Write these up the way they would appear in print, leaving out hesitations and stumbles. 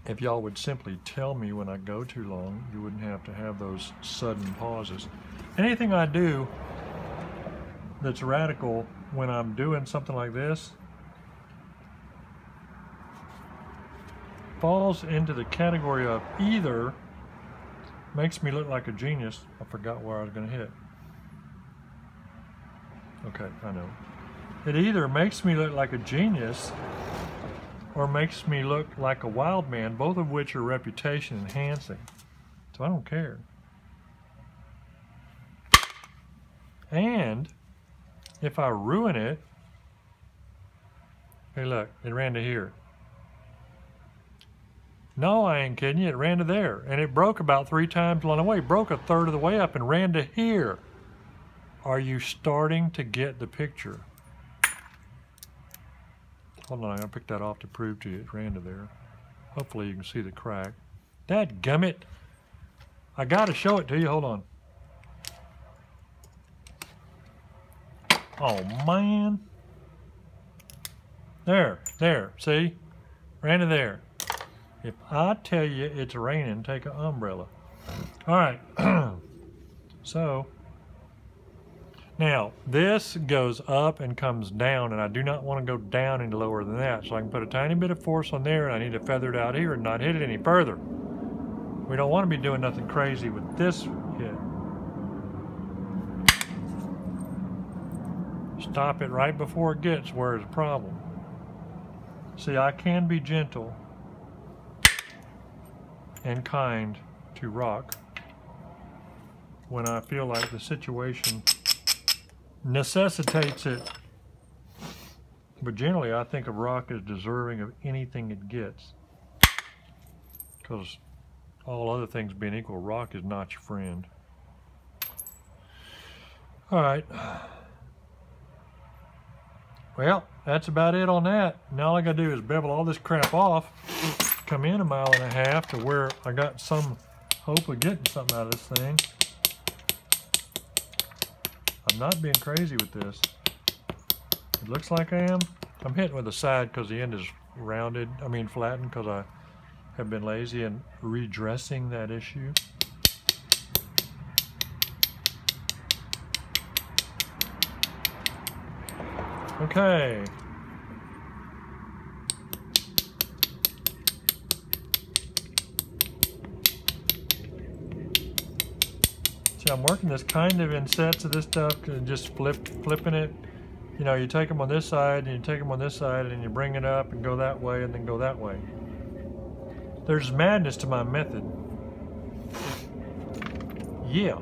if y'all would simply tell me when I go too long, you wouldn't have to have those sudden pauses. Anything I do that's radical when I'm doing something like this falls into the category of either makes me look like a genius. I forgot where I was going to hit. Okay, I know. It either makes me look like a genius or makes me look like a wild man, both of which are reputation enhancing. So I don't care. And if I ruin it, hey look, it ran to here. No, I ain't kidding you, it ran to there. And it broke about 3 times along the way. It broke a third of the way up and ran to here. Are you starting to get the picture? Hold on, I'm gonna pick that off to prove to you it ran to there. Hopefully you can see the crack. Dadgummit. I gotta show it to you, hold on. Oh man. There, see? Ran to there. If I tell you it's raining, take an umbrella. All right, so now this goes up and comes down, and I do not want to go down any lower than that. So I can put a tiny bit of force on there, and I need to feather it out here and not hit it any further. We don't want to be doing nothing crazy with this hit. Stop it right before it gets where it's a problem. See, I can be gentle and kind to rock when I feel like the situation necessitates it. But generally, I think of rock as deserving of anything it gets. Because all other things being equal, rock is not your friend. All right. Well, that's about it on that. Now all I gotta do is bevel all this crap off, come in 1.5 miles to where I got some hope of getting something out of this thing. I'm not being crazy with this. It looks like I am. I'm hitting with the side because the end is rounded, flattened, because I have been lazy in redressing that issue. Okay. See, I'm working this kind of in sets of this stuff, just flipping it. You know, you take them on this side, and you take them on this side, and you bring it up and go that way, and then go that way. There's madness to my method. Yeah.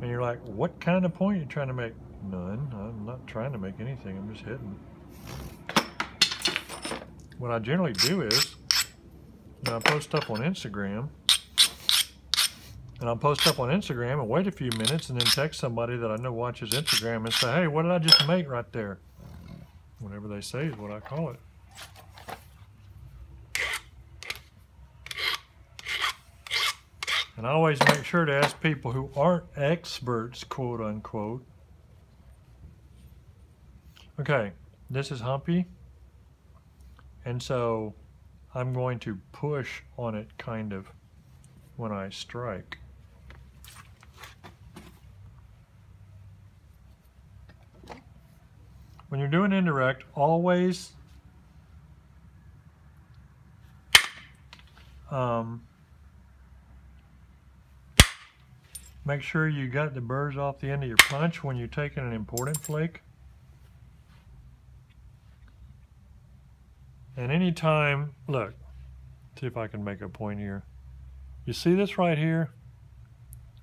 And you're like, what kind of point are you trying to make? None. I'm not trying to make anything. I'm just hitting. What I generally do is, I post up on Instagram, and I'll post up on Instagram and wait a few minutes and then text somebody that I know watches Instagram and say, hey, what did I just make right there? Whatever they say is what I call it. And I always make sure to ask people who aren't experts, quote unquote. Okay, this is humpy. And so I'm going to push on it kind of when I strike. When you're doing indirect, always make sure you got the burrs off the end of your punch when you're taking an important flake. And anytime, look, see if I can make a point here. You see this right here?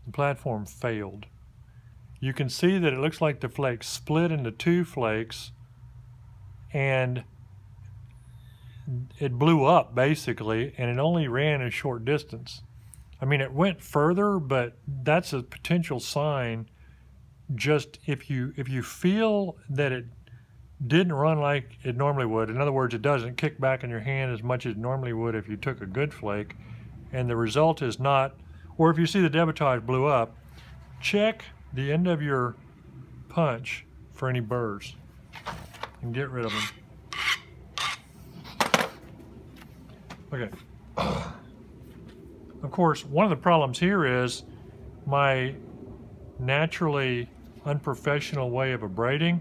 The platform failed. You can see that it looks like the flake split into 2 flakes and it blew up basically, and it only ran a short distance. I mean, it went further, but that's a potential sign. Just if you feel that it didn't run like it normally would. In other words, it doesn't kick back in your hand as much as it normally would if you took a good flake. And the result is not, or if you see the debitage blew up, check the end of your punch for any burrs and get rid of them. Okay. Of course, one of the problems here is my naturally unprofessional way of abrading.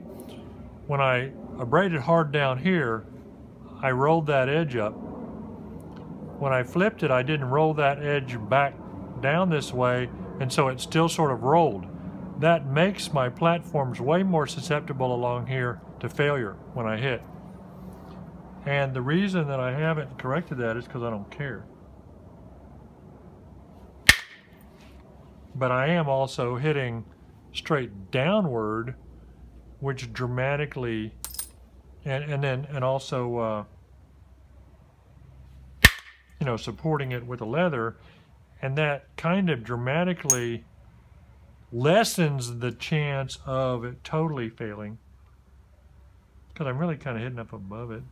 When I abraded hard down here, I rolled that edge up. When I flipped it, I didn't roll that edge back down this way, and so it still sort of rolled. That makes my platforms way more susceptible along here to failure when I hit. And the reason that I haven't corrected that is because I don't care. But I am also hitting straight downward, which dramatically, and also, you know, supporting it with the leather, and that kind of dramatically lessens the chance of it totally failing, because I'm really kind of hitting up above it.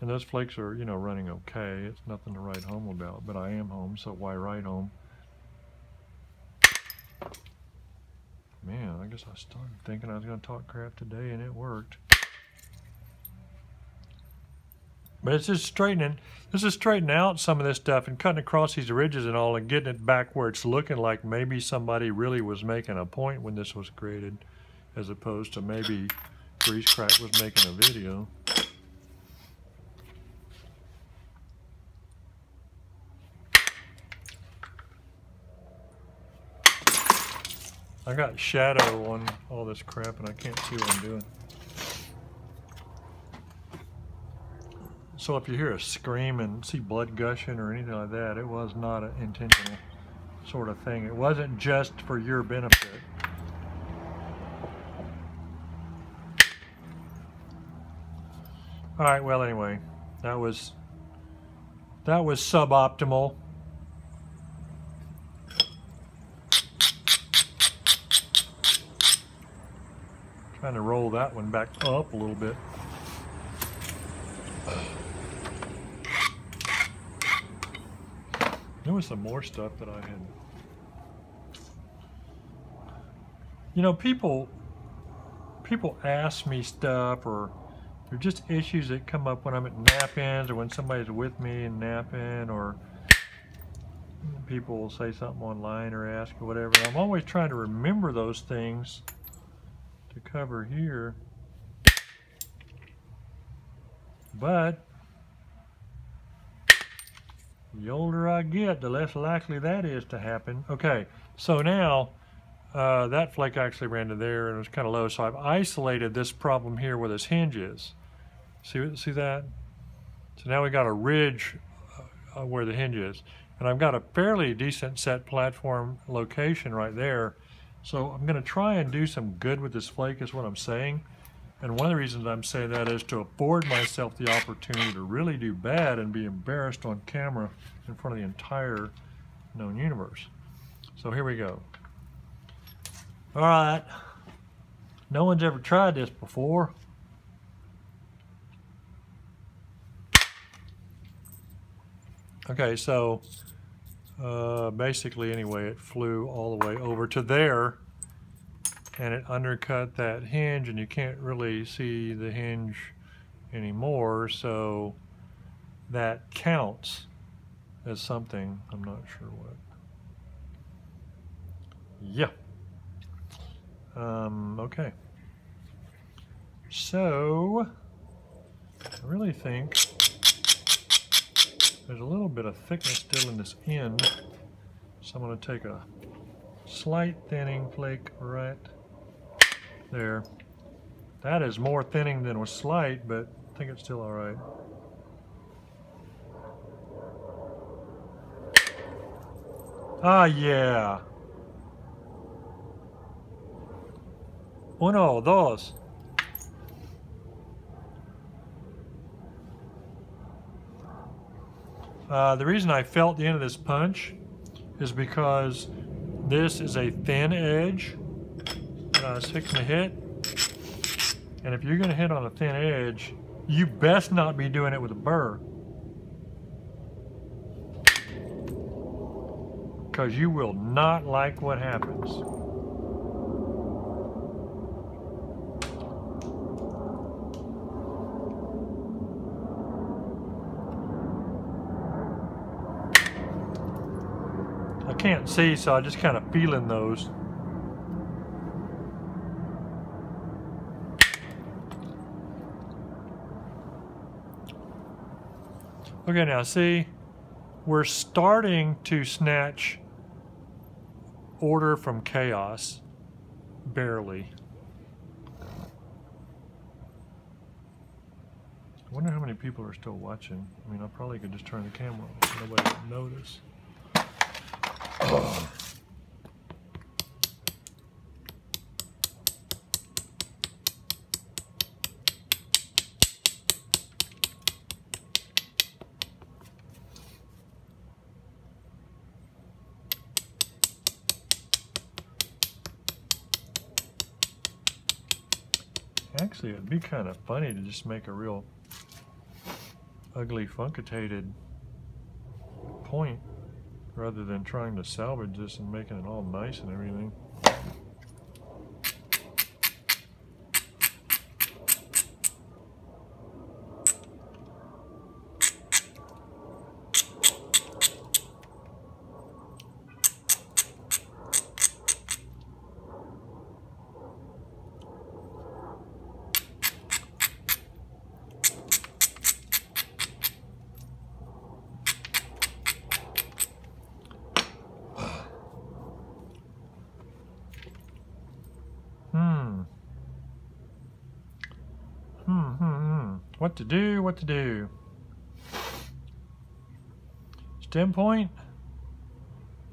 And those flakes are, you know, running okay. It's nothing to write home about, but I am home, so why write home? Man, I guess I started thinking I was going to talk crap today, and it worked. But it's just straightening. This is straightening out some of this stuff and cutting across these ridges and all and getting it back where it's looking like maybe somebody really was making a point when this was created, as opposed to maybe Grease Crack was making a video. I got shadow on all this crap and I can't see what I'm doing. So if you hear a scream and see blood gushing or anything like that, it was not an intentional sort of thing. It wasn't just for your benefit. All right, well anyway, that was suboptimal. Trying to roll that one back up a little bit. There was some more stuff that I had. You know, people ask me stuff, or there are just issues that come up when I'm at nap-ins or when somebody's with me in nap-in, or people will say something online or ask or whatever. I'm always trying to remember those things to cover here, but the older I get, the less likely that is to happen. Okay, so now that flake actually ran to there and it was kind of low, so I've isolated this problem here where this hinge is. See that? So now we got a ridge where the hinge is, and I've got a fairly decent set platform location right there. So I'm going to try and do some good with this flake is what I'm saying. And one of the reasons I'm saying that is to afford myself the opportunity to really do bad and be embarrassed on camera in front of the entire known universe. So here we go. All right. No one's ever tried this before. Okay, so basically anyway, it flew all the way over to there and it undercut that hinge, and you can't really see the hinge anymore, so that counts as something. I'm not sure what. Yeah. Okay. So I really think there's a little bit of thickness still in this end, so I'm going to take a slight thinning flake right there. That is more thinning than was slight, but I think it's still all right. Ah, yeah. Uno, dos. The reason I felt the end of this punch is because this is a thin edge that I was fixing to hit, And if you're going to hit on a thin edge, you best not be doing it with a burr, because you will not like what happens. I can't see, so I just kind of feeling those. Okay, now see, we're starting to snatch order from chaos, barely. I wonder how many people are still watching. I mean, I probably could just turn the camera on so nobody would notice. Oh. Actually, it'd be kind of funny to just make a real ugly funcatated point rather than trying to salvage this and making it all nice and everything. What to do, what to do. Stem point,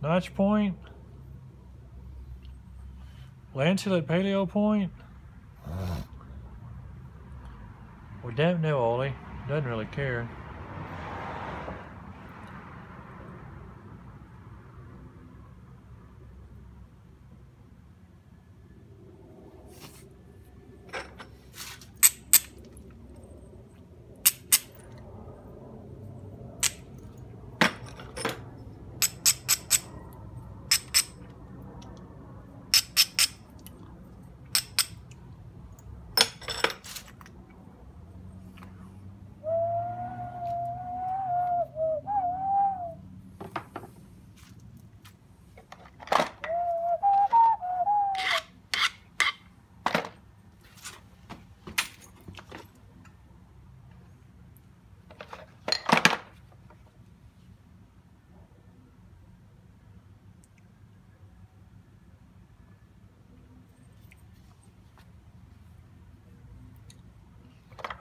notch point, lanceolate paleo point. We don't know, Ollie. Doesn't really care.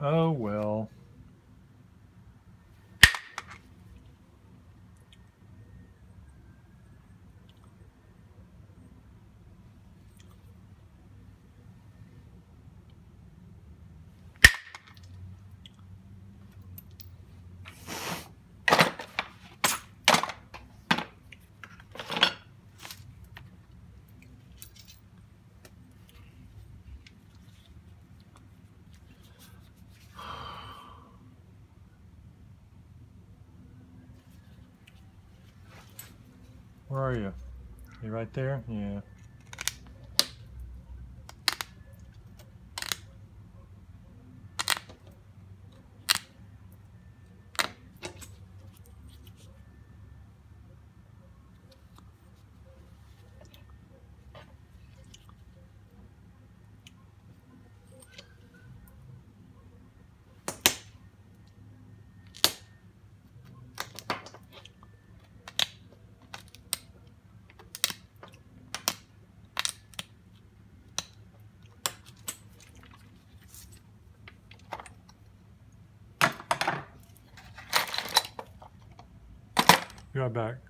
Oh well. Where are you? You right there? Yeah. Be right back.